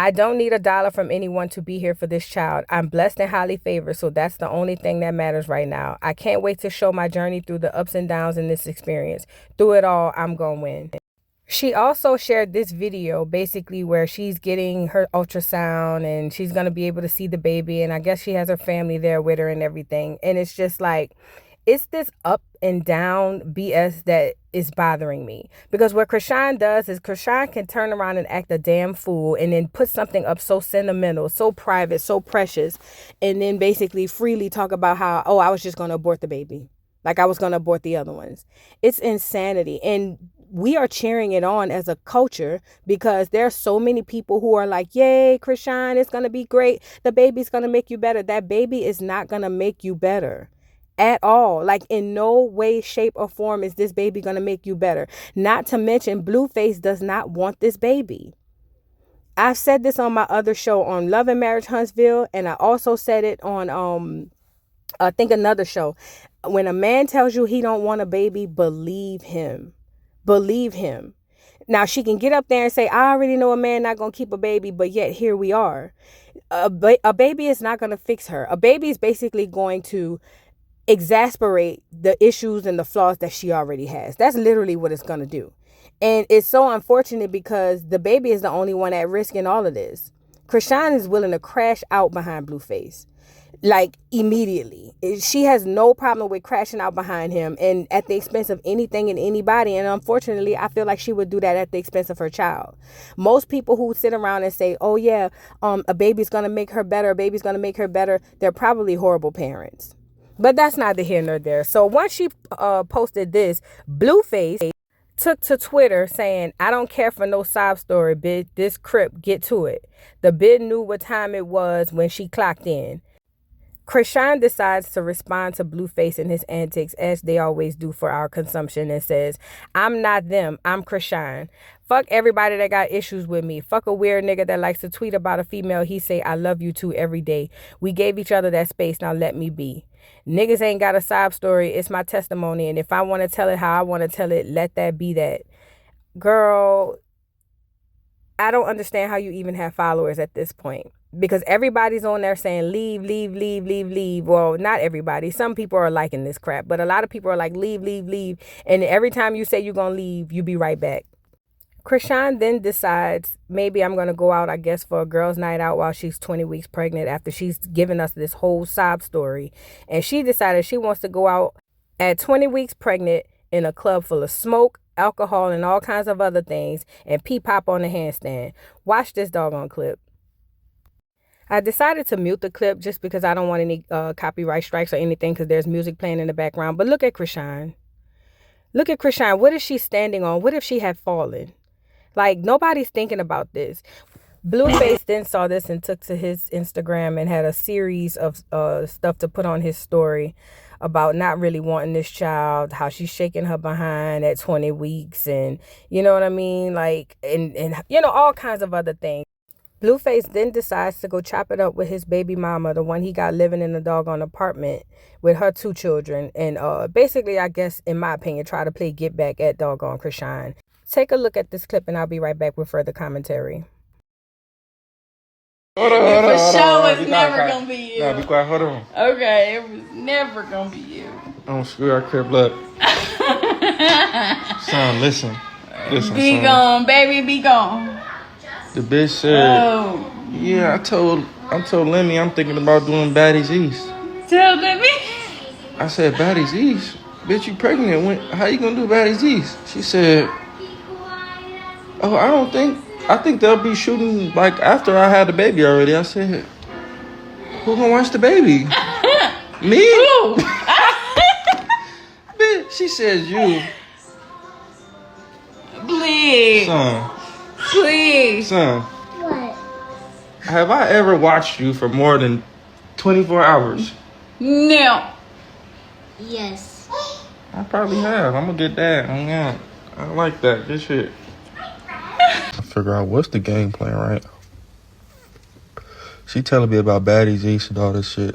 I don't need $1 from anyone to be here for this child. I'm blessed and highly favored, so that's the only thing that matters right now. I can't wait to show my journey through the ups and downs in this experience. Through it all, I'm gonna win. She also shared this video basically where she's getting her ultrasound and she's going to be able to see the baby. And I guess she has her family there with her and everything. And it's just like, it's this up and down BS that is bothering me. Because what Chrisean does is Chrisean can turn around and act a damn fool and then put something up so sentimental, so private, so precious. And then basically freely talk about how, oh, I was just going to abort the baby. Like I was going to abort the other ones. It's insanity. And we are cheering it on as a culture because there are so many people who are like, yay, Chrisean, it's going to be great. The baby's going to make you better. That baby is not going to make you better at all. Like in no way, shape or form is this baby going to make you better. Not to mention Blueface does not want this baby. I've said this on my other show on Love and Marriage Huntsville. And I also said it on, I think another show. When a man tells you he don't want a baby, believe him. Believe him. Now, she can get up there and say, I already know a man not going to keep a baby, but yet here we are. A baby is not going to fix her. A baby is basically going to exasperate the issues and the flaws that she already has. That's literally what it's going to do. And it's so unfortunate because the baby is the only one at risk in all of this. Chrisean is willing to crash out behind Blueface. Like immediately. She has no problem with crashing out behind him and at the expense of anything and anybody. And unfortunately, I feel like she would do that at the expense of her child. Most people who sit around and say, oh yeah, a baby's going to make her better. A baby's going to make her better. They're probably horrible parents. But that's neither here nor there. So once she posted this, Blueface took to Twitter saying, I don't care for no sob story, bitch. This crip, get to it. The bitch knew what time it was when she clocked in. Chrisean decides to respond to Blueface and his antics as they always do for our consumption and says, I'm not them, I'm Chrisean. Fuck everybody that got issues with me. Fuck a weird nigga that likes to tweet about a female he say I love you to every day. We gave each other that space, now let me be. Niggas ain't got a sob story, it's my testimony, and if I want to tell it how I want to tell it, let that be that. Girl, I don't understand how you even have followers at this point. Because everybody's on there saying leave, leave, leave, leave, leave. Well, not everybody. Some people are liking this crap. But a lot of people are like leave, leave, leave. And every time you say you're going to leave, you be right back. Chrisean then decides maybe I'm going to go out, I guess, for a girls' night out while she's 20 weeks pregnant after she's given us this whole sob story. And she decided she wants to go out at 20 weeks pregnant in a club full of smoke, alcohol, and all kinds of other things and pee-pop on the handstand. Watch this doggone clip. I decided to mute the clip just because I don't want any copyright strikes or anything because there's music playing in the background. But look at Chrisean. Look at Chrisean. What is she standing on? What if she had fallen? Like, nobody's thinking about this. Blueface then saw this and took to his Instagram and had a series of stuff to put on his story about not really wanting this child, how she's shaking her behind at 20 weeks and, you know what I mean? Like, and you know, all kinds of other things. Blueface then decides to go chop it up with his baby mama, the one he got living in the doggone apartment with her 2 children. And basically, I guess, in my opinion, try to play get back at doggone Chrisean. Take a look at this clip and I'll be right back with further commentary. Hold on, for sure it's never gonna be you. No, be quiet, hold on. Okay, it was never gonna be you. Don't screw our crib up. Son, listen. Listen, be son. gone, baby, be gone. The bitch said, yeah, I told Lemmy I'm thinking about doing Baddies East. Tell Lemmy? I said, Baddies East? Bitch, you pregnant. How you gonna do Baddies East? She said, oh, I think they'll be shooting like after I had the baby already. I said, who gonna watch the baby? Me? Who? Bitch, she says you. Please. Son. Please. Son. What? Have I ever watched you for more than 24 hours? No. Yes. I probably have. I'm gonna get that. I like that. Good shit. I figure out what's the game plan, right? She telling me about Baddies East and all this shit.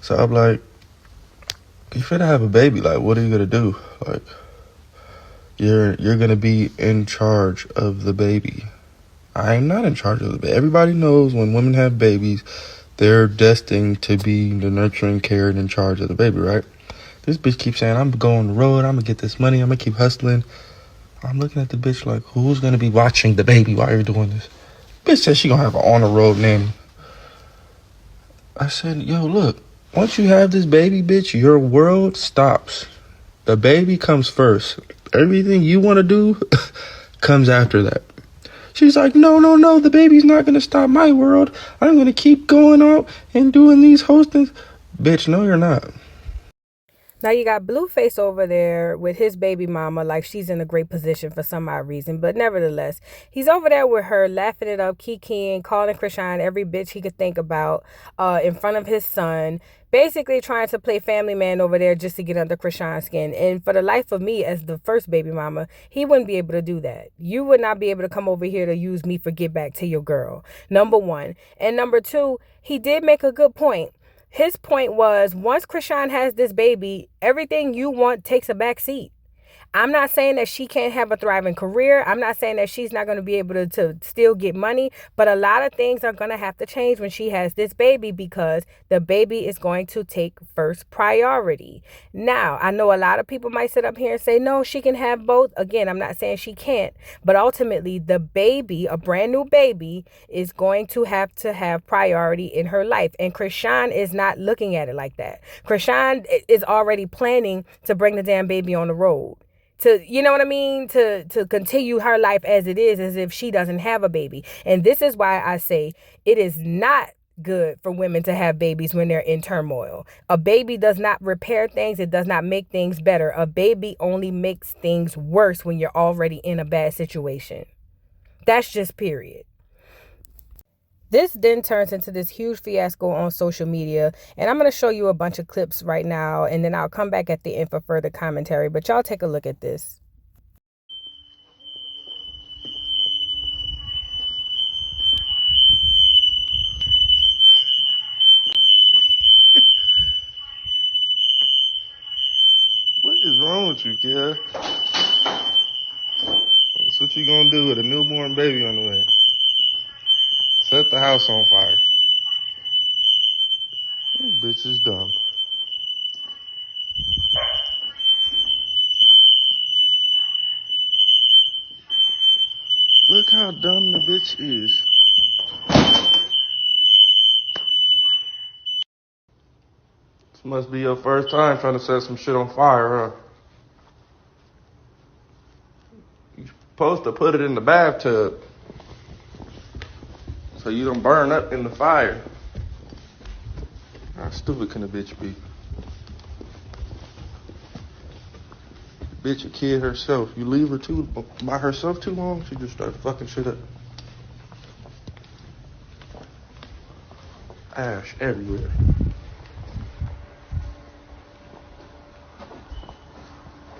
So I'm like, you finna have a baby. Like, what are you gonna do? Like, you're gonna be in charge of the baby. I am not in charge of the baby. Everybody knows when women have babies, they're destined to be the nurturing, care, and in charge of the baby, right? This bitch keeps saying, I'm going on the road, I'm gonna get this money, I'm gonna keep hustling. I'm looking at the bitch like, who's gonna be watching the baby while you're doing this? Bitch said she gonna have an on-the-road nanny. I said, yo, look, once you have this baby, bitch, your world stops. The baby comes first. Everything you want to do comes after that. She's like, no, the baby's not going to stop my world. I'm going to keep going out and doing these hostings. Bitch, no, you're not. Now you got Blueface over there with his baby mama like she's in a great position for some odd reason. But nevertheless, he's over there with her, laughing it up, kikiing, calling Chrisean every bitch he could think about in front of his son. Basically trying to play family man over there just to get under Chrisean's skin. And for the life of me, as the first baby mama, he wouldn't be able to do that. You would not be able to come over here to use me for get back to your girl. Number one. And number two, he did make a good point. His point was, once Chrisean has this baby, everything you want takes a back seat. I'm not saying that she can't have a thriving career. I'm not saying that she's not going to be able to still get money. But a lot of things are going to have to change when she has this baby because the baby is going to take first priority. Now, I know a lot of people might sit up here and say, no, she can have both. Again, I'm not saying she can't. But ultimately, the baby, a brand new baby, is going to have priority in her life. And Chrisean is not looking at it like that. Chrisean is already planning to bring the damn baby on the road. To, you know what I mean? To continue her life as it is, as if she doesn't have a baby. And this is why I say it is not good for women to have babies when they're in turmoil. A baby does not repair things. It does not make things better. A baby only makes things worse when you're already in a bad situation. That's just period. This then turns into this huge fiasco on social media, and I'm going to show you a bunch of clips right now, and then I'll come back at the end for further commentary, but y'all take a look at this. What is wrong with you, kid? That's what you gonna do with a newborn baby on the way. Set the house on fire. This bitch is dumb. Look how dumb the bitch is. This must be your first time trying to set some shit on fire, huh? You're supposed to put it in the bathtub so you don't burn up in the fire. How stupid can a bitch be? Bitch, a kid herself. You leave her by herself too long, she just starts fucking shit up. Ash everywhere.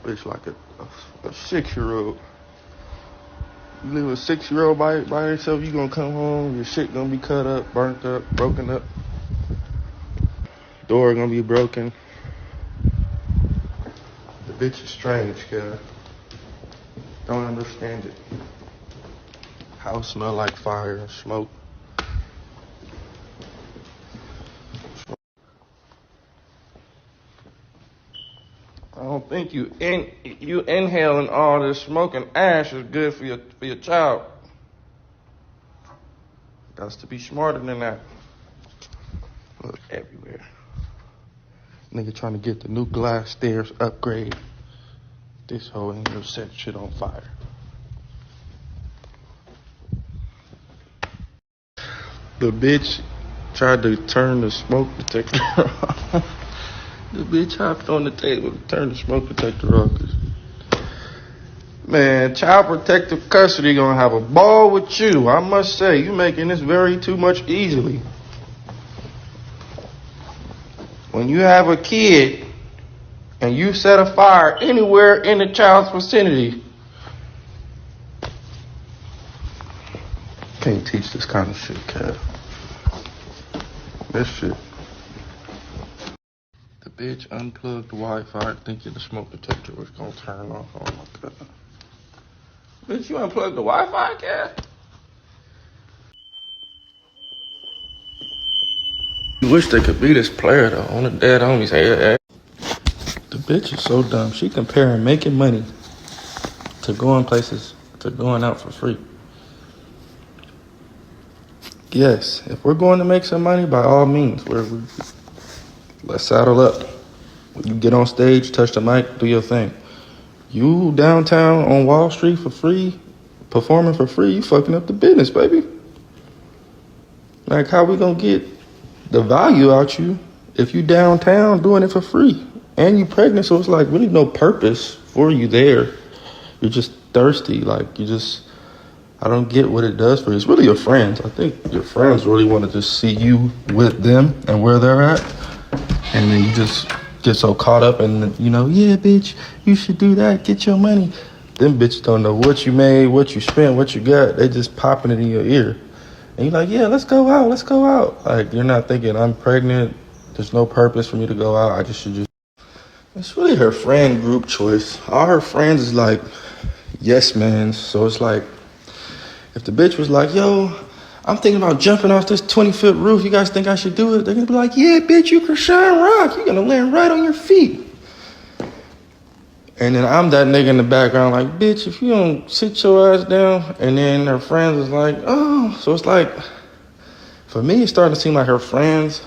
Bitch like a 6-year-old. You leave a 6-year-old by herself, you gonna come home, your shit gonna be cut up, burnt up, broken up. Door gonna be broken. The bitch is strange, kid. Don't understand it. House smell like fire and smoke. I don't think you inhaling all this smoke and ash is good for your child. Got to be smarter than that. Look everywhere. Nigga trying to get the new glass stairs upgrade. This hoe ain't gonna set shit on fire. The bitch tried to turn the smoke detector off. The bitch hopped on the table to turn the smoke detector off. Man, child protective custody gonna have a ball with you. I must say, you making this very too much easily. When you have a kid and you set a fire anywhere in the child's vicinity, can't teach this kind of shit, Kev. This shit. The bitch unplugged the Wi-Fi thinking the smoke detector was gonna turn off. Oh my god. Bitch, you unplugged the Wi-Fi, Kev? You wish they could be this player though. On the dead homies. Hey. The bitch is so dumb. She comparing making money to going places, to going out for free. Yes, if we're going to make some money, by all means, let's saddle up. You get on stage, touch the mic, do your thing. You downtown on Wall Street for free, performing for free, you fucking up the business, baby. Like, how we gonna get the value out you if you downtown doing it for free? And you pregnant, so it's like really no purpose for you there. You're just thirsty, like I don't get what it does for you. It's really your friends. I think your friends really want to just see you with them and where they're at. And then you just get so caught up in, yeah, bitch, you should do that, get your money. Them bitches don't know what you made, what you spent, what you got. They just popping it in your ear. And you're like, yeah, let's go out. Like, you're not thinking, I'm pregnant, there's no purpose for me to go out. It's really her friend group choice. All her friends is like, yes, man. So it's like, if the bitch was like, yo, I'm thinking about jumping off this 20-foot roof. You guys think I should do it? They're going to be like, yeah, bitch, you Chrisean Rock. You're going to land right on your feet. And then I'm that nigga in the background like, bitch, if you don't sit your ass down. And then her friends is like, oh. So it's like, for me, it's starting to seem like her friends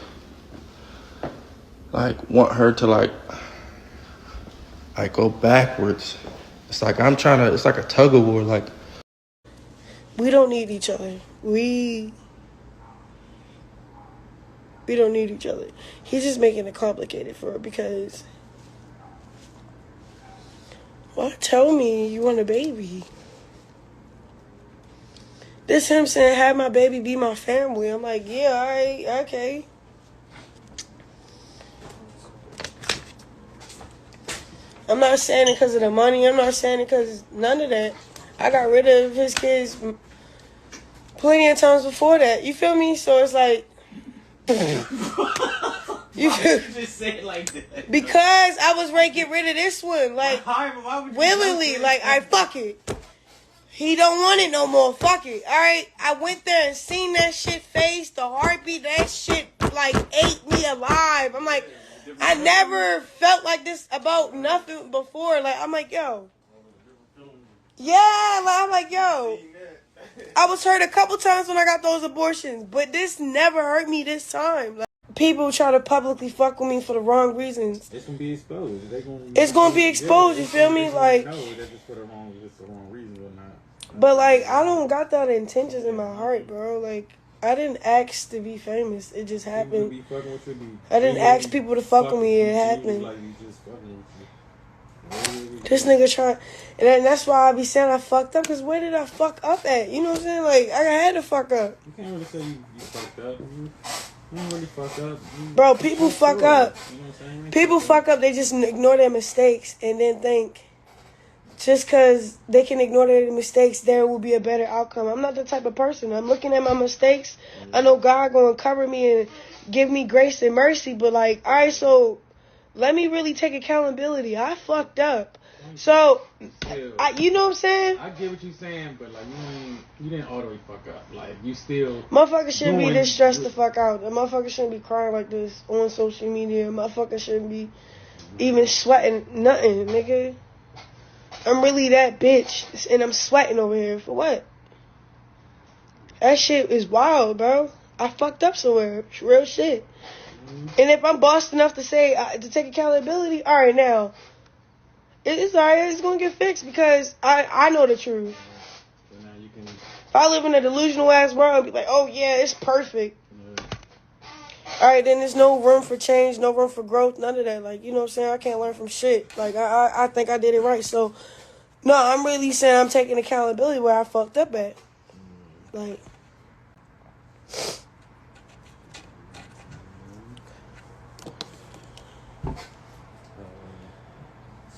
like want her to like go backwards. It's like it's like a tug of war. Like, we don't need each other. We don't need each other. He's just making it complicated for her because, why tell me you want a baby? This him saying, have my baby be my family. I'm like, yeah, all right, okay. I'm not saying it because of the money. I'm not saying it because none of that. I got rid of his kids plenty of times before that. You feel me? So it's like, you just say it like that? Because I was ready to get rid of this one, like willingly, like I fuck it. He don't want it no more. Fuck it. All right. I went there and seen that shit face, the heartbeat. That shit like ate me alive. I'm like, I never felt like this about nothing before. Like I'm like, yo. Yeah, like I'm like, yo. I was hurt a couple times when I got those abortions, but this never hurt me this time. Like, people try to publicly fuck with me for the wrong reasons. It's gonna be exposed. It's gonna be exposed. You feel me? Like, no, that's just for the wrong reasons or not. But like, I don't got that intentions in my heart, bro. Like, I didn't ask to be famous. It just happened. I didn't ask people to fuck with me. It happened. This nigga trying, and that's why I be saying I fucked up. Cause where did I fuck up at? You know what I'm saying? Like I had to fuck up. You can't really say you fucked up. You don't really fuck up. Bro, people fuck up. You know what I'm saying? People fuck up. They just ignore their mistakes and then think just cause they can ignore their mistakes, there will be a better outcome. I'm not the type of person. I'm looking at my mistakes. I know God gonna cover me and give me grace and mercy. But like, all right, so. Let me really take accountability. I fucked up. So, you know what I'm saying? I get what you're saying, but like you didn't all the way fuck up. Like you still. Motherfuckers shouldn't be this stressed the fuck out. The motherfuckers shouldn't be crying like this on social media. Motherfuckers shouldn't be even sweating nothing, nigga. I'm really that bitch, and I'm sweating over here for what? That shit is wild, bro. I fucked up somewhere. It's real shit. And if I'm bossed enough to say, to take accountability, all right, now, it's all right, it's going to get fixed because I know the truth. So now you can... If I live in a delusional ass world, I'd be like, oh, yeah, it's perfect. All right, then there's no room for change, no room for growth, none of that. Like, you know what I'm saying? I can't learn from shit. Like, I think I did it right. So, no, I'm really saying I'm taking accountability where I fucked up at. Like...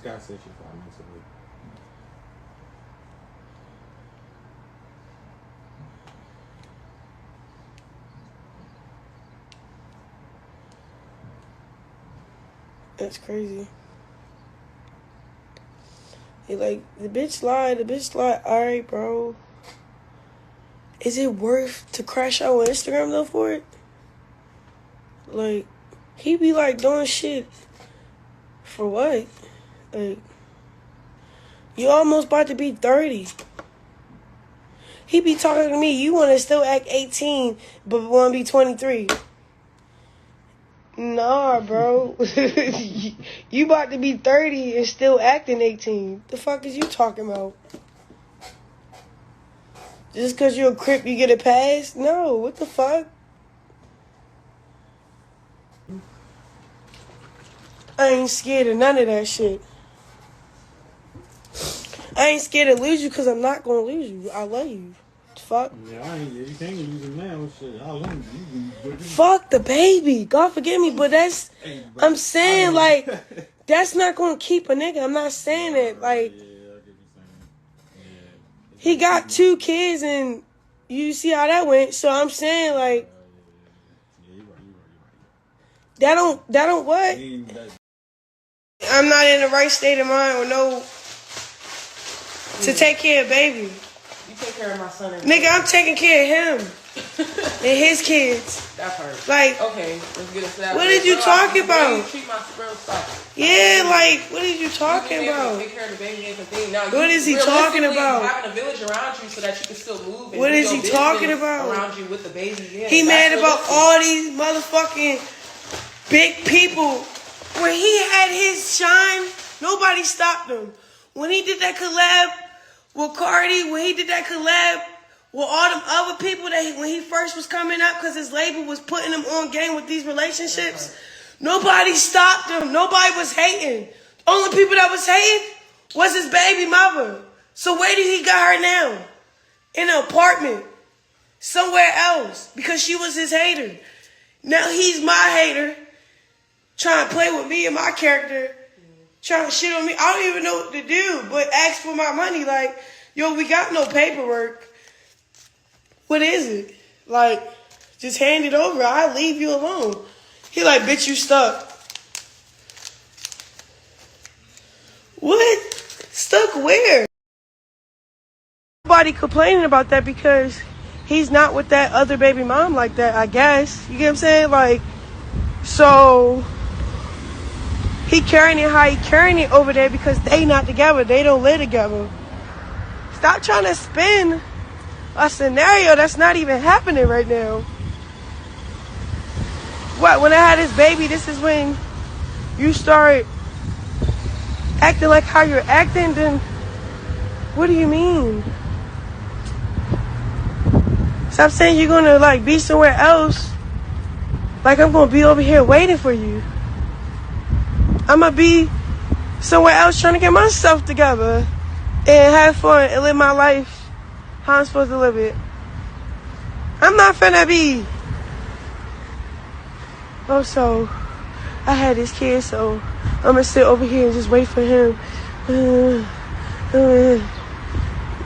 Scott said she 5 months away. That's crazy. He like, the bitch lied. Alright, bro. Is it worth to crash out on Instagram though for it? Like, he be like doing shit for what? Like, you almost about to be 30. He be talking to me, you want to still act 18, but want to be 23. Nah, bro. You about to be 30 and still acting 18. The fuck is you talking about? Just because you're a Crip, you get a pass? No, what the fuck? I ain't scared of none of that shit. I ain't scared to lose you because I'm not going to lose you. I love you. Fuck. Yeah, you can't lose him now. Shit, how long you Fuck the baby. God forgive me, but that's... I'm saying, like, that's not going to keep a nigga. I'm not saying that. Like, he got 2 kids and you see how that went. So I'm saying, like, that don't what? I'm not in the right state of mind or no to take care of baby. You take care of my son. Nigga, I'm taking care of him and his kids. That hurt. Like, okay, let's get it to that. What did you talking about? You treat my real stuff. Yeah, like, what are you talking about? Take care of the baby and everything. Now, What is he talking about? Having a village around you so that you can still move. And What is he talking about? Around you with the baby. Yeah, he mad about all these motherfucking big people. When he had his shine, nobody stopped him. When he did that collab with Cardi, when he did that collab with all them other people that when he first was coming up, because his label was putting him on game with these relationships, nobody stopped him. Nobody was hating. The only people that was hating was his baby mother. So where did he got her now? In an apartment. Somewhere else. Because she was his hater. Now he's my hater. Trying to play with me and my character. Trying to shit on me. I don't even know what to do but ask for my money. Like, yo, we got no paperwork. What is it? Like, just hand it over. I'll leave you alone. He like, bitch, you stuck. What? Stuck where? Nobody complaining about that because he's not with that other baby mom like that, I guess. You get what I'm saying? Like, so he carrying it how he carrying it over there because they not together. They don't live together. Stop trying to spin a scenario that's not even happening right now. What, when I had this baby, this is when you start acting like how you're acting? Then what do you mean? Stop saying you're gonna like be somewhere else. Like I'm gonna be over here waiting for you. I'm gonna be somewhere else trying to get myself together and have fun and live my life how I'm supposed to live it. I'm not finna be. Oh, so I had this kid, so I'm gonna sit over here and just wait for him.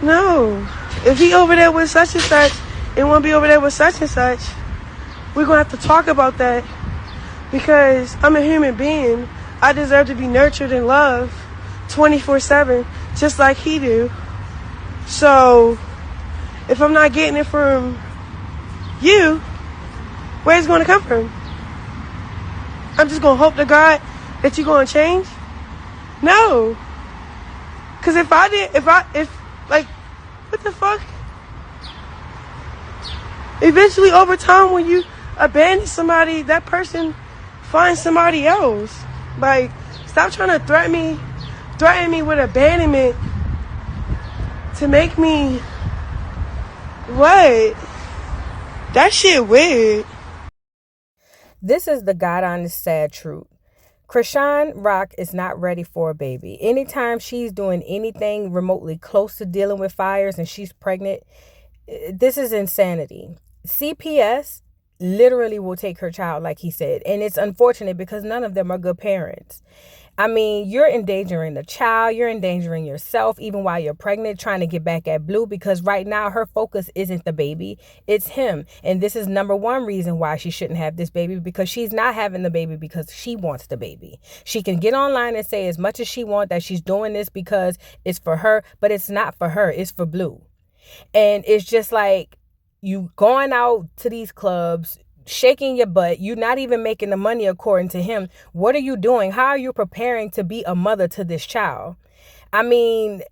No. If he over there with such and such and wanna be over there with such and such, we're gonna have to talk about that because I'm a human being. I deserve to be nurtured and loved 24/7, just like he do. So if I'm not getting it from you, where's it gonna come from? I'm just gonna hope to God that you're gonna change? No. Cause if like, what the fuck? Eventually over time when you abandon somebody, that person finds somebody else. Like, stop trying to threaten me with abandonment to make me what? That shit weird. This is the God honest sad truth. Chrisean Rock is not ready for a baby. Anytime she's doing anything remotely close to dealing with fires and she's pregnant, this is insanity. CPS literally will take her child, like he said. And it's unfortunate because none of them are good parents. I mean, you're endangering the child. You're endangering yourself even while you're pregnant, trying to get back at Blue because right now her focus isn't the baby. It's him. And this is number one reason why she shouldn't have this baby, because she's not having the baby because she wants the baby. She can get online and say as much as she wants that she's doing this because it's for her, but it's not for her. It's for Blue. And it's just like you going out to these clubs, shaking your butt. You're not even making the money according to him. What are you doing? How are you preparing to be a mother to this child? I mean,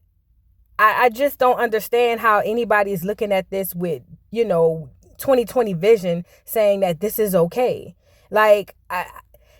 I just don't understand how anybody is looking at this with, 2020 vision, saying that this is okay. Like,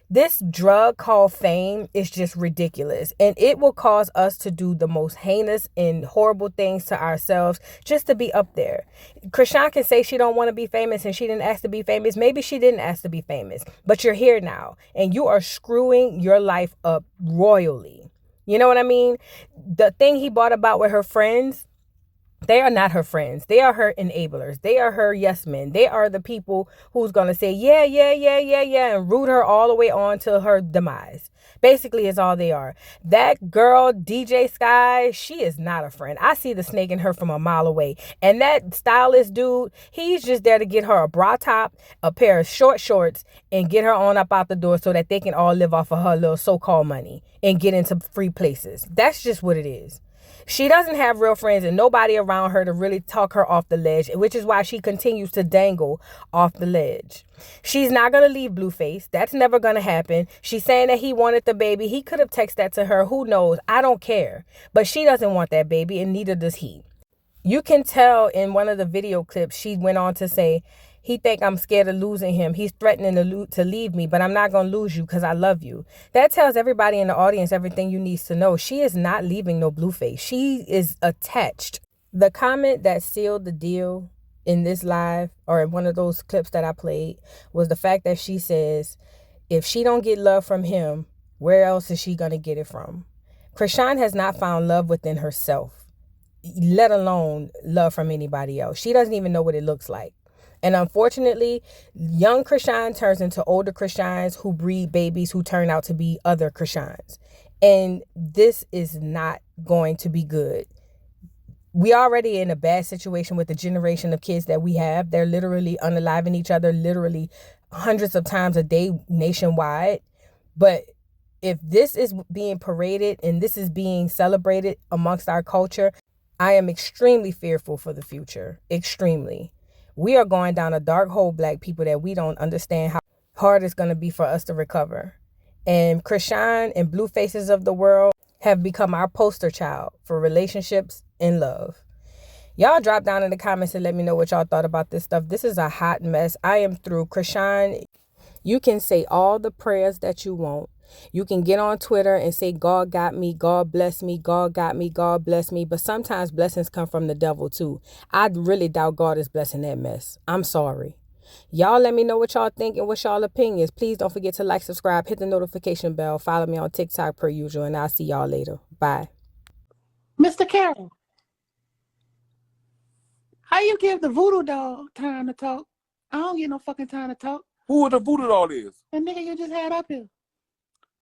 this drug called fame is just ridiculous, and it will cause us to do the most heinous and horrible things to ourselves just to be up there. Chrisean can say she don't want to be famous and she didn't ask to be famous. Maybe she didn't ask to be famous, but you're here now and you are screwing your life up royally. You know what I mean? The thing he brought about with her friends, they are not her friends. They are her enablers. They are her yes men. They are the people who's going to say, yeah, yeah, yeah, yeah, yeah, and root her all the way on to her demise. Basically, is all they are. That girl, DJ Sky, she is not a friend. I see the snake in her from a mile away. And that stylist dude, he's just there to get her a bra top, a pair of short shorts, and get her on up out the door so that they can all live off of her little so-called money and get into free places. That's just what it is. She doesn't have real friends and nobody around her to really talk her off the ledge, which is why she continues to dangle off the ledge. She's not going to leave Blueface. That's never going to happen. She's saying that he wanted the baby. He could have texted that to her. Who knows? I don't care. But she doesn't want that baby, and neither does he. You can tell in one of the video clips, she went on to say, he think I'm scared of losing him. He's threatening to leave me, but I'm not going to lose you because I love you. That tells everybody in the audience everything you need to know. She is not leaving no Blueface. She is attached. The comment that sealed the deal in this live, or in one of those clips that I played, was the fact that she says, if she don't get love from him, where else is she going to get it from? Chrisean has not found love within herself, let alone love from anybody else. She doesn't even know what it looks like. And unfortunately, young Chrisean turns into older Chriseans who breed babies who turn out to be other Chriseans. And this is not going to be good. We already in a bad situation with the generation of kids that we have. They're literally unaliving each other literally hundreds of times a day nationwide. But if this is being paraded and this is being celebrated amongst our culture, I am extremely fearful for the future. Extremely. We are going down a dark hole, Black people, that we don't understand how hard it's going to be for us to recover. And Chrisean and Bluefaces of the world have become our poster child for relationships and love. Y'all drop down in the comments and let me know what y'all thought about this stuff. This is a hot mess. I am through. Chrisean, you can say all the prayers that you want. You can get on Twitter and say, God got me, God bless me, God got me, God bless me. But sometimes blessings come from the devil too. I really doubt God is blessing that mess. I'm sorry. Y'all let me know what y'all think and what y'all opinions. Please don't forget to like, subscribe, hit the notification bell, follow me on TikTok per usual, and I'll see y'all later. Bye. Mr. Carroll, how you give the voodoo doll time to talk? I don't get no fucking time to talk. Who the voodoo doll is? The nigga you just had up here.